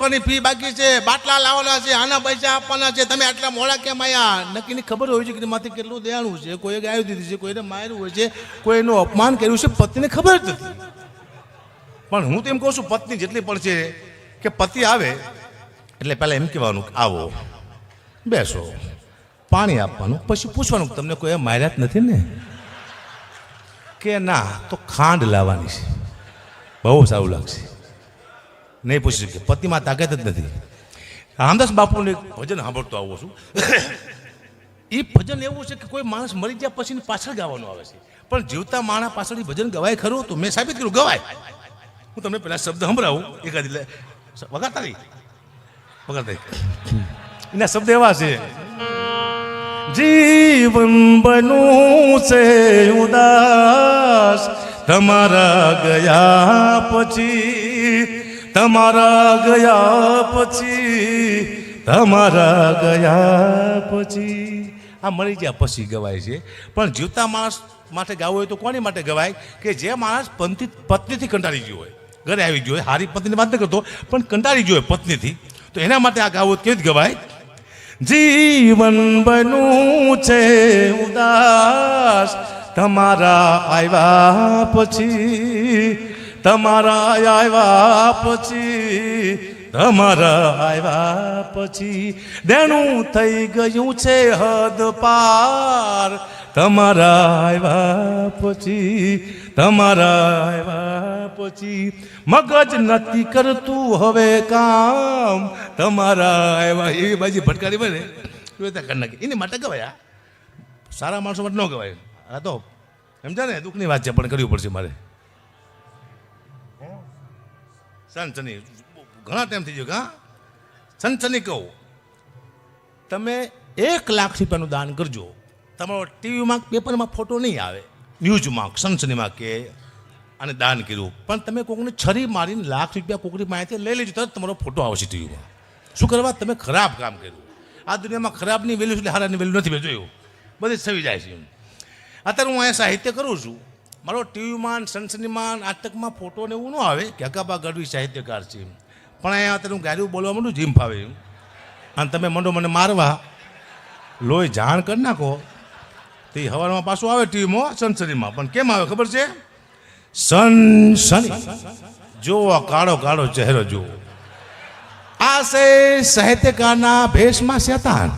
છોકરાની ફી બાકી છે, બાટલા લાવવાના છે, આના પૈસા આપવાના છે, તમે આટલા મોડા કેમ આવ્યા? નક્કીની ખબર હોય છે કે માથી કેટલું દેવાનું છે, કોઈએ ગાયું દીધી છે, કોઈને માર્યું હોય છે, કોઈનું અપમાન કર્યું છે, પત્નીને ખબર જ નથી. પણ હું તો એમ કહું છું, પત્ની જેટલી પણ છે કે પતિ આવે એટલે પહેલાં એમ કહેવાનું આવો બેસો, પાણી આપવાનું, પછી પૂછવાનું તમને કોઈ માર્યા જ નથી ને? કે ના, તો ખાંડ લાવવાની છે, બહુ સારું લાગશે. નહીં પૂછી શકે, પતિમાં તાકાત જ નથી. રામદાસ બાપુનું એક ભજન સાંભળતો આવું છું. એ ભજન એવું છે કે કોઈ માણસ મરી ગયા પછી પાછળ ગાવાનું આવે છે, પણ જીવતા માણસ પાછળ એ ભજન ગવાય ખરું? તો મેં સાબિત કર્યું ગવાય. હું તમને પેલા શબ્દ સંભળાવું એકાદ વગાડતા નહીં વગાડતા એના શબ્દ એવા છે. જીવન બનું છે ઉદાસ તમારા ગયા પછી, તમારા ગયા પછી, તમારા ગયા પછી. આ મરી ગયા પછી ગવાય છે, પણ જીવતા માણસ માટે ગાવું હોય તો કોની માટે ગવાય? કે જે માણસ પત્નીથી કંટાળી ગયો હોય, ઘરે આવી ગયો હોય, હારી પત્નીની વાત ન કરતો પણ કંટાળી ગયો હોય પત્નીથી, તો એના માટે આ ગાવું કેવી રીતે ગવાય? જીવન બનું છે ઉદાસ તમારા આવ્યા પછી, તમારા આવ્યા પછી, તમારા આવ્યા પછી. દેણું થઈ ગયું છે હદ પાર તમારા આવ્યા પછી, તમારા આવ્યા પછી. મગજ નથી કરતું હવે કામ તમારા આવ્યા. એવી બાજી ભટકારી બને કરી નાખી, એની માટે ગવાય. સારા માણસો માટે ન ગવાય. આ તો સમજા ને, દુઃખની વાત છે પણ કરવી પડશે મારે. સનસની ઘણા ટાઈમ થઈ ગયો. હા, સનસની કહું, તમે 1 લાખ રૂપિયાનું દાન કરજો, તમારો ટીવીમાં પેપરમાં ફોટો નહીં આવે, ન્યૂઝમાં સનસનીમાં કે આને દાન કર્યું, પણ તમે કોકને છરી મારીને લાખ રૂપિયા કોકની માહિતી લઈ લેજો, તરત તમારો ફોટો આવશે ટીવીમાં. શું કરવા? તમે ખરાબ કામ કર્યું. આ દુનિયામાં ખરાબની વેલ્યુ એટલે હારાની વેલ્યુ નથી. મેં જોયું બધી સવી જાય છે. અત્યારે હું અહીંયા સાહિત્ય કરું છું, મારો ટીવીમાં સનસનીમાં નાટકમાં ફોટો ને એવું ન આવે કે હકાબા ગઢવી સાહિત્યકાર છે, પણ અહીંયા અત્યારે હું ગાડીઓ બોલવા માંડું જીમ ફાવે અને તમે મંડો મને મારવા, લોહી જાણ કરી નાખો તો એ હવારમાં પાછું આવે ટીવીમાં સનસનીમાં. પણ કેમ આવે ખબર છે? સનસની જુઓ, કાળો કાળો ચહેરો જુઓ. આ છે સાહિત્યકારના ભેષમાં શેતાન,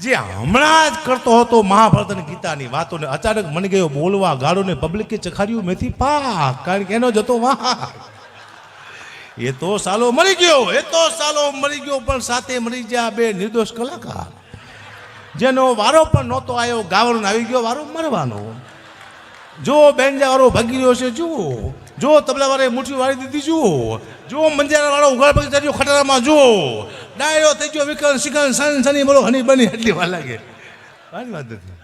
જે હમણાં જ કરતો હતો મહાભારત અને ગીતાની વાતોને અચાનક મને ગયો બોલવા ગાળોને પબ્લિકે ચખાડ્યું મેથી પાક, કારણ કે એનો જતો વાહ. એ તો સાલો મરી ગયો, એ તો સાલો મરી ગયો, પણ સાથે મરી ગયા 2 નિર્દોષ કલાકાર, જેનો વારો પણ નહોતો આવ્યો ગાવાનો, આવી ગયો વારો મરવાનો. જો બેન્જા વાળો ભાગી રહ્યો છે જુઓ, જો તબલા વાળે મુઠ્ઠી વાળી દીધી જુઓ, જો મંજારા વાળો ઉઘાડ પગ ચડ્યો ખટારામાં જુઓ, ડાયો થઈ ગયો વિકન શિકન સનસની બોલો હની બની એટલી વાર લાગે. કાંઈ વાત નથી.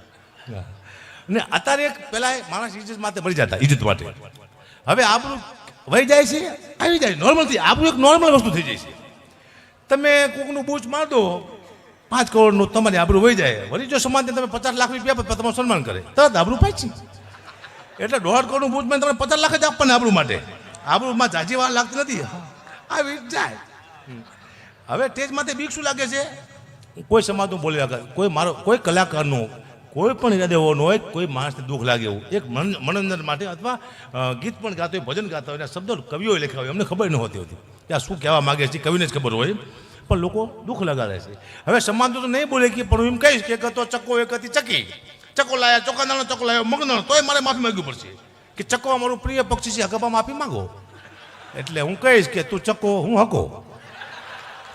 ને અત્યારે એક પેલા માણસ ઇજ્જત માટે મરી જતા, ઇજ્જત માટે. હવે આપણું વહી જાય છે, આવી જાય નોર્મલથી. આપણું એક નોર્મલ વસ્તુ થઈ જાય છે. તમે કોકનું બૂચ માર દો 5 કરોડનું, તમારી આબરૂ વહી જાય. વળી જો સમાજને તમે 50 લાખ રૂપિયા તમારું સન્માન કરે, તરત આબરૂ પાછી. એટલે 1.5 કરોડનું બૂચ તમે 50 લાખ જ આપવાને આબરૂ માટે. આબરૂમાં જાજી વાર લાગતી નથી, આવી જાય. હવે સ્ટેજ માથે બીક શું લાગે છે? કોઈ સમાજનું બોલી શકે, કોઈ મારો કોઈ કલાકારનું કોઈ પણ ઈરાદે એવો ન હોય, કોઈ માણસને દુઃખ લાગે એવું એક મનોરંજન માટે, અથવા ગીત પણ ગાતો હોય, ભજન ગાતા હોય, એના શબ્દો કવિઓએ લખ્યા હોય, અમને ખબર ન હોતી હતી કે આ શું કહેવા માગે છે, કવિને જ ખબર હોય, પણ લોકો દુઃખ લગાડે છે. હવે સમાજ તો નહીં બોલે કે, પણ હું એમ કહીશ કે તો ચક્કો એક હતી ચકી, ચકો લાયા ચોકાદાનો, ચકો લાયો મગનો, તોય મારે માફી માંગવી પડશે કે ચકો અમારું પ્રિય પક્ષી છે, હકબા માફી માંગો. એટલે હું કહીશ કે તું ચકો, હું હકો,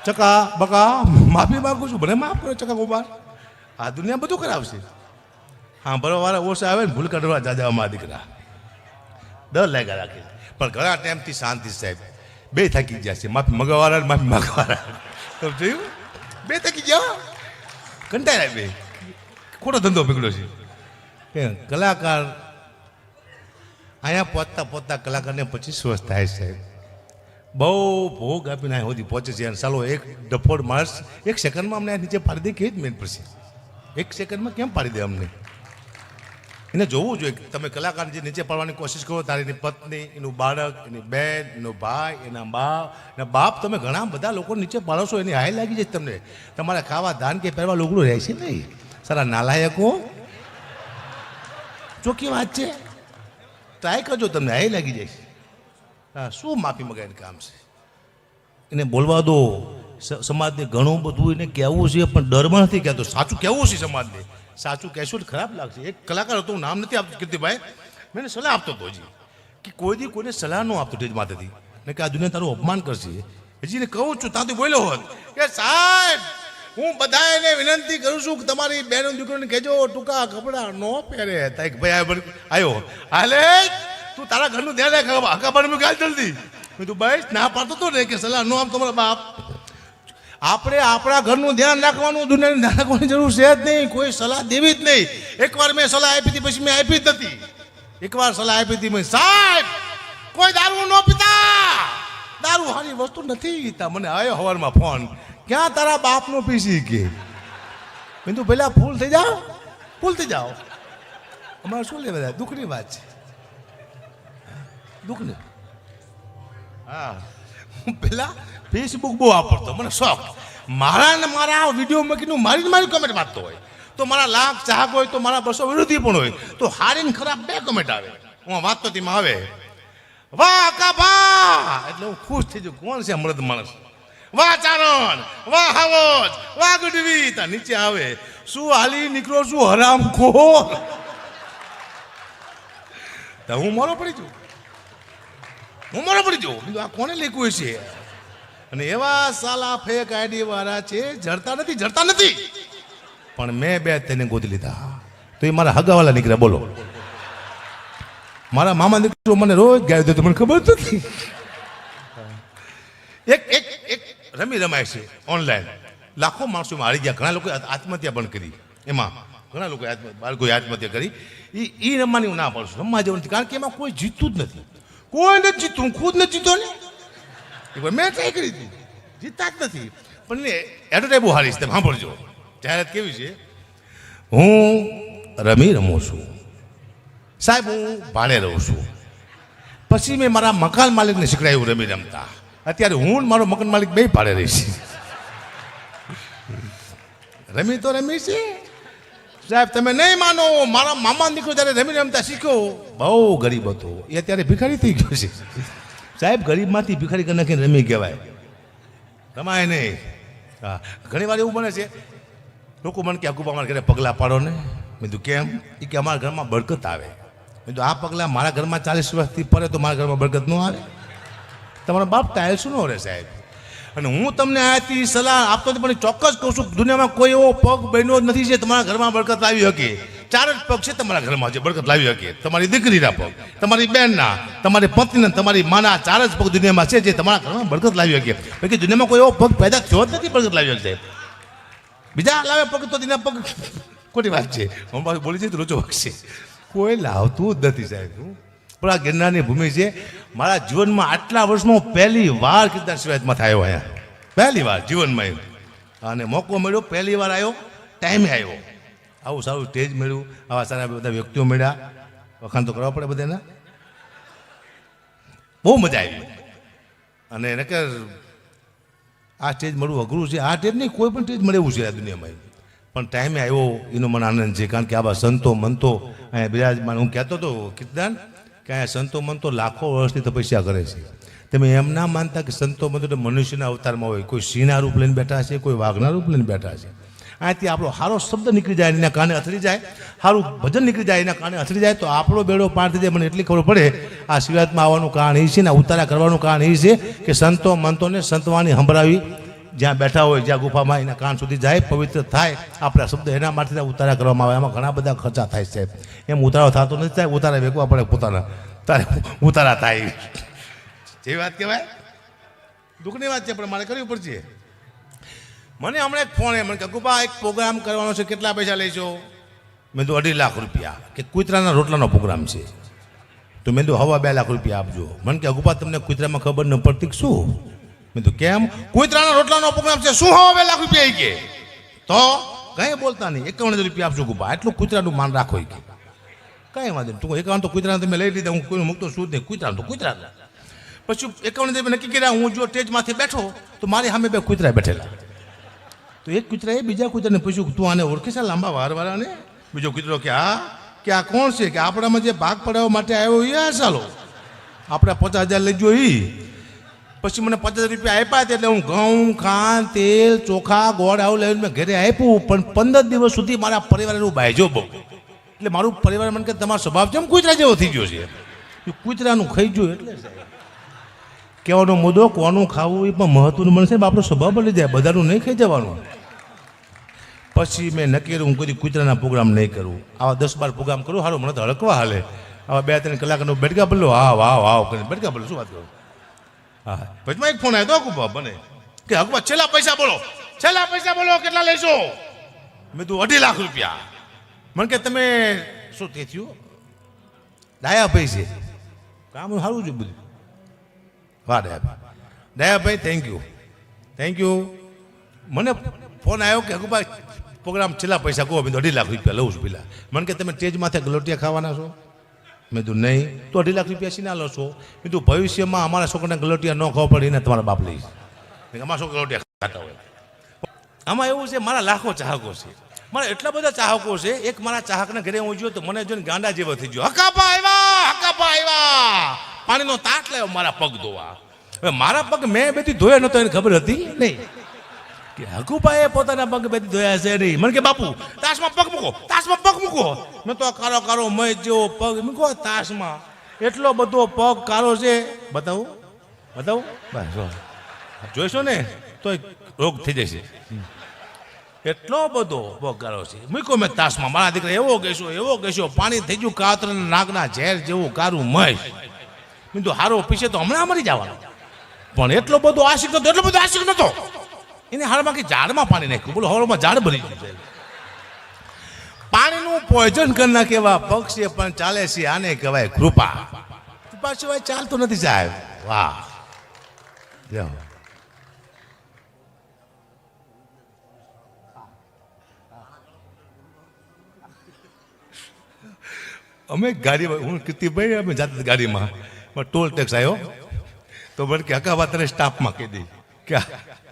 ચકા બકા માફી માગું છું, ભલે માફ કરો ચકા કુમાર. આ દુનિયા બધું કરાવશે. હા, બરોબર ઓછા આવે ને ભૂલ કાઢવા જાજામાં દીકરા ડર લાગ્યા રાખે. પણ ઘણા ટાઈમથી શાંતિ સાહેબ, 2 થાકી ગયા છે, માફી મગવાળા ને માફી માગવાળા. તો જોયું, 2 થાકી ગયા, કંટાળ્યા 2. ખોટો ધંધો પકડ્યો છે. કલાકાર અહીંયા પહોંચતા કલાકારને પછી સ્વસ્થ થાય સાહેબ. બહુ ભોગ આપીને અહીંયા સુધી પહોંચે છે. અને ચાલો એક ડફોડ માણસ 1 સેકન્ડમાં અમને નીચે પાડી દે, કેવી જ મેન પડશે? 1 સેકન્ડમાં કેમ પાડી દે અમને? એને જોવું જોઈએ કે તમે કલાકાર જે નીચે પડવાની કોશિશ કરો, તારી એની પત્ની, એનું બાળક, એની બેન, એનો ભાઈ, એના બાપ તમે ઘણા બધા લોકો નીચે પાડો છો, એની હાય લાગી જાય તમને. તમારે ખાવા ધાન કે પહેરવા લુગડું રહેશે નહીં. સારા નાલાયકો, ચોખ્ખી વાત છે. ટ્રાય કરજો, તમને હાય લાગી જાય. હા, શું માફી મગાઈને કામ છે? એને બોલવા દો. સમાજને ઘણું બધું એને કહેવું છે, પણ ડરમાં નથી કહેતો. સાચું કહેવું છે સમાજને. સાચું કહેશું એટલે ખરાબ લાગશે. એક કલાકાર હતો, હું નામ નથી આપતો કીર્તિભાઈ, મેં એને સલાહ આપતો હતો હજી કે કોઈ દી કોઈને સલાહ ન આપતો ટેજ માથેથી, ને કે આ દુનિયા તારું અપમાન કરશે. હજી એને કહું છું, ત્યાંથી બોલ્યો હોત કે સાહેબ હું બધાને વિનંતી કરું છું કે તમારી બહેનો દીકરીને કહેજો ટૂંકા કપડાં ન પહેરે. તાઈક ભાઈ આવ્યો, હાલે તું તારા ઘરનું ધ્યાન રાખ, હકા પણ ગાલ જલ્દી. મેં તું ભાઈ ના પાડતો હતો ને કે સલાહ ન આમ તમારા બાપ. આપણે આપણા ઘરનું ધ્યાન રાખવાનું, દુનિયાનું ધ્યાન રાખવાની જરૂર છે જ નહીં. કોઈ સલાહ દેવી જ નહીં. એકવાર મેં સલાહ આપી હતી, પછી મેં આપી જ નથી. એકવાર સલાહ આપી હતી મેં, સાહેબ કોઈ દારૂ ન પીતા, દારૂ સારી વસ્તુ નથી. મને આવ્યો સવારમાં ફોન, ક્યાં તારા બાપનો પીસી કે. મેં તું પહેલાં ફૂલ થઈ જાઓ. અમારે શું લેવા દુઃખની વાત છે, દુઃખની. હા, હું પહેલાં ફેસબુક બહુ વાપરતો, મને શોખ. મારા વિડીયો મૂકીને મારી કમેન્ટ વાંચતો હોય તો મારા લાખ ચાહક હોય તો મારા 200 વિરોધી પણ હોય તો હારી ને ખરાબ 2 કમેન્ટ આવે. હું વાંચતો તેમાં આવે વાહ કાભા, એટલે હું ખુશ થઈ જાઉં. કોણ છે મૃદ માણસ? વાહ ચારણ, વાહ હાવજ, વાહ ગુડવી. ત્યાં નીચે આવે શું હાલી નીકળો છું હરામ ખોર. હું મોરો પડી જાઉં. આ કોને લખ્યું છે? અને એવા સાલા ફેક આઈડી વાળા છે, જડતા નથી. પણ મેં 2 તેને ગોતી લીધા તો એ મારા હગાવાલા નીકળ્યા. બોલો, મારા મામા દીકરો મને રોજ ગાય દે, મને ખબર નથી. એક રમી રમાય છે ઓનલાઈન, લાખો માણસો હારી ગયા. ઘણા લોકોએ આત્મહત્યા પણ કરી. એમાં ઘણા લોકોએ બાળકોએ આત્મહત્યા કરી. એ રમવાની હું ના પાડું છું, રમવા જેવું નથી. કારણ કે એમાં કોઈ જીતતું જ નથી. કોઈ નથી જીતતું. હું ખુદ નથી જીતો ને. મેં ટ્રાય કરી હતી, જીતતા જ નથી. પણ એડવર્ટાઈઝ બહુ હારી છે, તમે સાંભળજો. જાહેરાત કેવી છે? હું રમું છું સાહેબ, હું ભાડે રહું છું. પછી મેં મારા મકાન માલિકને શીખડાયું રમી રમતા. અત્યારે હું મારો મકાન માલિક 2 ભાડે રહીશ. રમી તો રમી છે સાહેબ, તમે નહીં માનો. મારા મામા દીકરો જ્યારે રમી રમતા શીખ્યો, બહુ ગરીબ હતો. એ અત્યારે ભિખારી થઈ ગયો છે સાહેબ. ગરીબમાંથી ભિખારી કરી નાખીને રમી કહેવાય, રમાય નહીં. હા, ઘણી વાર એવું બને છે, લોકો મને કે અકુબા અમારા ઘરે પગલાં પાડો ને. મેં કીધું કેમ? એ કે અમારા ઘરમાં બરકત આવે. મેં કીધું આ પગલાં મારા ઘરમાં 40 વર્ષથી પડે તો મારા ઘરમાં બરકત ન આવે? તમારા બાપ ટાયલ શું ન રહે સાહેબ? અને હું તમને આથી સલાહ આપતો પણ ચોક્કસ કહું છું, દુનિયામાં કોઈ એવો પગ બન્યો જ નથી જે તમારા ઘરમાં બરકત લાવી શકે. 4 જ પગ છે તમારા ઘરમાં જે બરકત લાવી શકે. તમારી દીકરીના પગ, તમારી બહેનના, તમારી પત્નીના, તમારી માના 4 જ પગ દુનિયામાં છે જે તમારા ઘરમાં બરકત લાવી શકે. બાકી દુનિયામાં કોઈ એવો પગ પેદા થયો જ નથી બરકત લાવી શકે. બીજા લાવે પગ તો તેના પગ ખોટી વાત છે. હું પાછું બોલી જઈએ તો રોચો વાગશે. કોઈ લાવતું જ નથી સાહેબ. પણ આ ગિરનારની ભૂમિ છે. મારા જીવનમાં આટલા વર્ષમાં પહેલી વાર કીર્તન શિવાયતમાં થયો અહીંયા, પહેલી વાર જીવનમાં. અને મોકો મળ્યો, પહેલી વાર આવ્યો, ટાઈમે આવ્યો. આવું સારું સ્ટેજ મળ્યું, આવા સારા બધા વ્યક્તિઓ મળ્યા. વખાણ તો કરવા પડે બધાને. બહુ મજા આવી. અને નકર આ સ્ટેજ મળવું અઘરું છે. આ સ્ટેજ નહીં, કોઈ પણ સ્ટેજ મળે એવું છે આ દુનિયામાં. પણ ટાઈમે આવ્યો એનો મને આનંદ છે. કારણ કે આવા સંતો મંતો અહીંયા બિરાજમાન. હું કહેતો હતો કીર્તન કે અહીંયા સંતો મંતો લાખો વર્ષની તપસ્યા કરે છે. તમે એમ ના માનતા કે સંતો મંતો તો મનુષ્યના અવતારમાં હોય. કોઈ સિંહના રૂપ લઈને બેઠા છે, કોઈ વાઘના રૂપ લઈને બેઠા છે. અહીંયાથી આપણો સારો શબ્દ નીકળી જાય, એના કાને અથડી જાય, સારું ભજન નીકળી જાય, એના કાને અથડી જાય તો આપણો બેડો પાર થઈ જાય. મને એટલી ખબર પડે આ શિવાયતમાં આવવાનું કારણ એ છે ને ઉતારા કરવાનું કારણ એ છે કે સંતો મંતોને સંતવાણી સંભળાવી, જ્યાં બેઠા હોય, જ્યાં ગુફામાં એના કાન સુધી જાય, પવિત્ર થાય. આપણા શબ્દ એના માટે ઉતારા કરવામાં આવે. એમાં ઘણા બધા ખર્ચા થાય છે. એમ ઉતારો થતો નથી થાય, ઉતારા વેકવા પડે પોતાના, તારે ઉતારા થાય. જે વાત કહેવાય દુઃખની વાત છે, પણ મારે કરવી પડશે. મને હમણાં એક ફોન મને કે ગુપા એક પ્રોગ્રામ કરવાનો છે, કેટલા પૈસા લઈશો? મેં તો 2.5 લાખ રૂપિયા. કે કુતરાના રોટલાનો પ્રોગ્રામ છે તો મેં તો 2.5 લાખ રૂપિયા આપજો. મને કે ગુપા તમને કુતરામાં ખબર ન પડતી શું? મેં તો કેમ? કુતરાના રોટલાનો પ્રોગ્રામ છે, શું 2.5 લાખ રૂપિયા? કે તો કંઈ બોલતા નહીં, 51,000 રૂપિયા આપજો ગુપા. એટલું કુતરાનું માન રાખો કે કાંઈ વાંધો નહીં, તું એકાવન તો કૂતરા તમે લઈ લીધા, હું કોઈ મૂકતો શું જ નહીં, કૂતરા તો કૂતરા. પછી 51 નક્કી કર્યા, હું જો સ્ટેજમાંથી બેઠો તો મારી સામે 2 કૂતરા બેઠેલા. તો એક કૂતરાએ બીજા કૂતરાને પૂછ્યું, તું આને ઓળખે છે લાંબા વારવાળાને? બીજો કૂતરો કે આ કોણ છે? કે આપણામાં જે ભાગ પડાવવા માટે આવ્યો એ ચાલો આપણે 50,000 લઈ ગયો એ. પછી મને 50,000 રૂપિયા આપ્યા હતા, એટલે હું ઘઉં, ખાંડ, તેલ, ચોખા, ગોળ આવું લઈને મેં ઘરે આપ્યું. પણ 15 દિવસ સુધી મારા પરિવારનું બાયજો બહુ, એટલે મારું પરિવાર મને કે તમારો સ્વભાવ કેમ કૂતરા જેવો થઈ ગયો છે? કૂતરાનું ખાઈ ગયું એટલે કહેવાનો મુદ્દો, કોનું ખાવું એ પણ મહત્વનું બનશે, આપણો સ્વભાવ બની જાય, બધાનું નહીં ખાઈ જવાનું. પછી મેં નક્કી કર્યું હું કોઈ કૂતરાના પ્રોગ્રામ નહીં કરું. આવા 10-12 પ્રોગ્રામ કરું, સારું મને તો હળકવા હાલે. આવા 2-3 કલાકનો બેડકા બદલો, હા કરીને બેડકા બદલો, શું વાત કરું. હા, પછી એક ફોન આવ્યો તો હકુબા બને કે હકુબા છેલ્લા પૈસા બોલો, કેટલા લેશો? મેં તું 2.5 લાખ રૂપિયા. મને કે તમે શું તે થયું? ડાયા પૈસે કામ સારું છે બધું. વાહ ડાયાભાઈ, થેન્ક યુ. મને ફોન આવ્યો કે હકુભાઈ પ્રોગ્રામ છેલ્લા પૈસા કહો. મેં 2.5 લાખ રૂપિયા લઉં છું પેલા. મને કે તમે સ્ટેજ માથે ગલોટિયા ખાવાના છો? મેં તું નહીં. તો 2.5 લાખ રૂપિયા સીના લો છો? મેં તું ભવિષ્યમાં અમારા છોકરાને ગલોટિયા ન ખાવા પડે એને તમારા બાપ લઈશ. અમારા છોકરા ગલોટિયા ખાતા હોય. આમાં એવું છે, મારા લાખો ચાહકો છે, મારા એટલા બધા ચાહકો છે. એક મારા ચાહકને ઘરે હું જોયો તો મને જોઈને ગાંડા જેવો થઈ ગયો. હકાપા આવ્યા, પાણીનો તાટ લાવ્યો મારા પગ ધોવા. હવે મારા પગ મેં બેથી ધોયા નતો, એને ખબર હતી નહીં કે હકુભાઈએ પોતાના પગ બેથી ધોયા છે નહીં. મને કે બાપુ તાશમાં પગ મૂકો. મેં તો કારો મય જેવો પગ મૂકો તાશમાં. એટલો બધો પગ કારો છે. બતાવું બસ જોઈશો ને તો રોગ થઈ જશે. એટલો બધો પગ કારો છે. મૂકો મેં તાશમાં. મારા દીકરા એવો કહેશો પાણી થઈ ગયું કાતર નાગના ઝેર જેવું કારું મય. મેં તો હારો પીછે તો હમણાં મરી જવાનો. પણ એટલો બધો આશિક નતો. એને હારમાં કે ઝાડમાં પાણી નાખ્યું. બોલો હવામાં ઝાડ ભરી ગયું છે. પાણીનું પોઈઝન કરી નાખે એવા પગ છે, પણ ચાલે છે. આને કહેવાય કૃપા. કૃપા સિવાય ચાલતું નથી સાહેબ. વાહ. અમે ગાડીમાં, હું કીર્તિભાઈ અમે જાતે ગાડીમાં, ટોલ ટેક્સ આવ્યો તો મને કે હકાવા તને સ્ટાફમાં કહી દઈ કે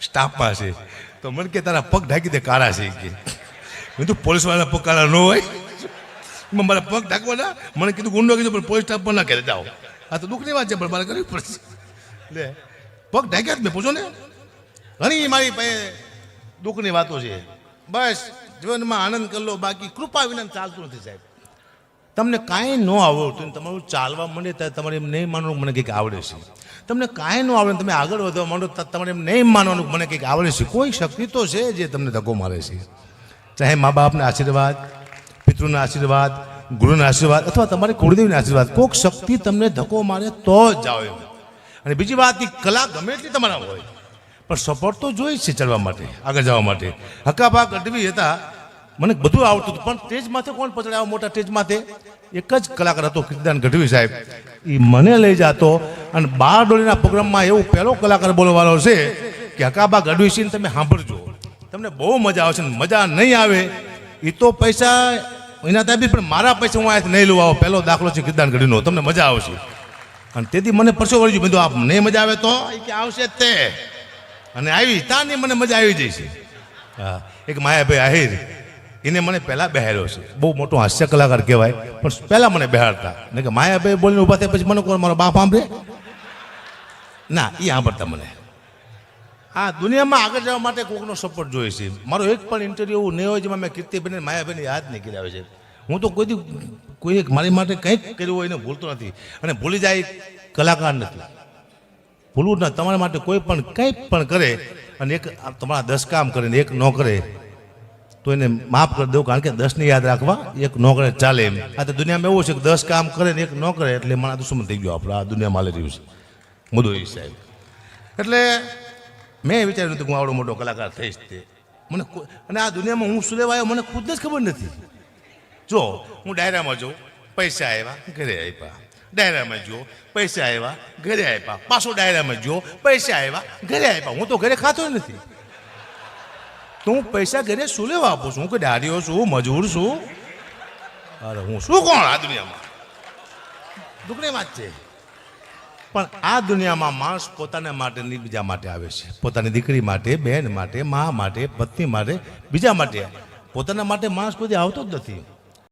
સ્ટાફમાં છે. તો મને કે તારા પગ ઢાંકી દે, કાળા છે કે. મેં તો પોલીસવાળાના પગ કાળા ન હોય, મારા પગ ઢાંકવાના. મને કીધું ગુંડો કીધું, પણ પોલીસ સ્ટાફમાં ના કરે જાઓ. આ તો દુઃખની વાત છે, પણ મારે કરવી પડશે. લે પગ ઢાંક્યા જ મેં, પૂછો ને. ઘણી મારી પાસે દુઃખની વાતો છે. બસ જીવનમાં આનંદ કરી લો, બાકી કૃપા વિના ચાલતું નથી સાહેબ. તમને કાંઈ ન આવડતું, તમારું ચાલવા માંડે ત્યારે તમારે એમ નહીં માનવાનું મને કંઈક આવડે છે. તમને કાંઈ ન આવડે, તમે આગળ વધવા માંડો તમારે એમ નહીં માનવાનું મને કંઈક આવડે છે. કોઈ શક્તિ તો છે જે તમને ધક્કો મારે છે. ચાહે મા બાપના આશીર્વાદ, પિતૃના આશીર્વાદ, ગુરુના આશીર્વાદ, અથવા તમારી કુળદેવીના આશીર્વાદ. કોઈક શક્તિ તમને ધક્કો મારે તો જ જાઓ એમ. અને બીજી વાત, એ કલા ગમે એટલી તમારા હોય, પણ સપોર્ટ તો જોઈ છે ચડવા માટે, આગળ જવા માટે. હકાભા ગઢવી હતા, મને બધું આવડતું હતું, પણ સ્ટેજ માથે કોણ પચડાયો? મોટા સ્ટેજ માથે એક જ કલાકાર હતો, કીર્તિદાન ગઢવી સાહેબ. એ મને લઈ જતો અને બારડોલીના પ્રોગ્રામમાં એવું પહેલો કલાકાર બોલવાનો છે કે હકાભા ગઢવી સિંહ તમે સાંભળજો, તમને બહુ મજા આવશે. મજા નહીં આવે એ તો પૈસા એના ત્યાં બી, પણ મારા પૈસા હું અહીંયાથી નહીં લઉં. આવો પહેલો દાખલો છે કીર્તિદાન ગઢવીનો, તમને મજા આવશે. અને તેથી મને પરસો વળી ગયું. આપ નહીં મજા આવે તો એ કે આવશે તે, અને આવી તાની મને મજા આવી જશે. હા, એક માયાભાઈ આહિર, એને મને પહેલાં બેહાડ્યો છે. બહુ મોટો હાસ્ય કલાકાર કહેવાય, પણ પહેલાં મને બેહાડતા. ને કે માયાભાઈ બોલીને ઊભા થાય પછી મને કોણ મારો બાપ સાંભળે ના, એ સાંભળતા મને. આ દુનિયામાં આગળ જવા માટે કોઈકનો સપોર્ટ જોઈએ છે. મારો એક પણ ઇન્ટરવ્યુ એવું નહીં હોય જેમાં મેં કીર્તિબેન માયાભાઈને યાદ નહીં કર્યા છે. હું તો કોઈ મારી માટે કંઈક કર્યું હોય એને ભૂલતો નથી, અને ભૂલી જાય કલાકાર નથી. ભૂલવું ના, તમારા માટે કોઈ પણ કંઈ પણ કરે અને એક તમારા 10 કામ કરે ને એક ન કરે તો એને માફ કરી દઉં, કારણ કે 10ને યાદ રાખવા, એક ન કરે ચાલે એમ. આ તો દુનિયામાં એવું છે કે 10 કામ કરે ને એક ન કરે એટલે મારા દુશ્મન થઈ ગયો આપણે. આ દુનિયામાં હાલી રહ્યું છે મુદ્દો એ સાહેબ. એટલે મેં વિચાર્યું હતું કે હું આવડો મોટો કલાકાર થઈશ તે. મને અને આ દુનિયામાં હું શું લેવા આવ્યો મને ખુદ જ ખબર નથી. જો હું ડાયરામાં જાઉં, પૈસા આવ્યા, ઘરે આપ્યા. ડાયરામાં જો પૈસા આવ્યા, ઘરે આપ્યા. પાછો ડાયરામાં જો પૈસા આવ્યા, ઘરે આપ્યા. હું તો ઘરે ખાતો નથી. તો હું પૈસા ઘરે શું લેવા આપું છું? હું કે દાડીઓ છું, મજૂર છું? અરે હું શું કોણ આ દુનિયામાં દુનિયામાં જ છે. પણ આ દુનિયામાં માણસ પોતાના માટે નહીં બીજા માટે આવે છે. પોતાની દીકરી માટે, બહેન માટે, મા માટે, પત્ની માટે, બીજા માટે. પોતાના માટે માણસ કોઈ આવતો જ નથી.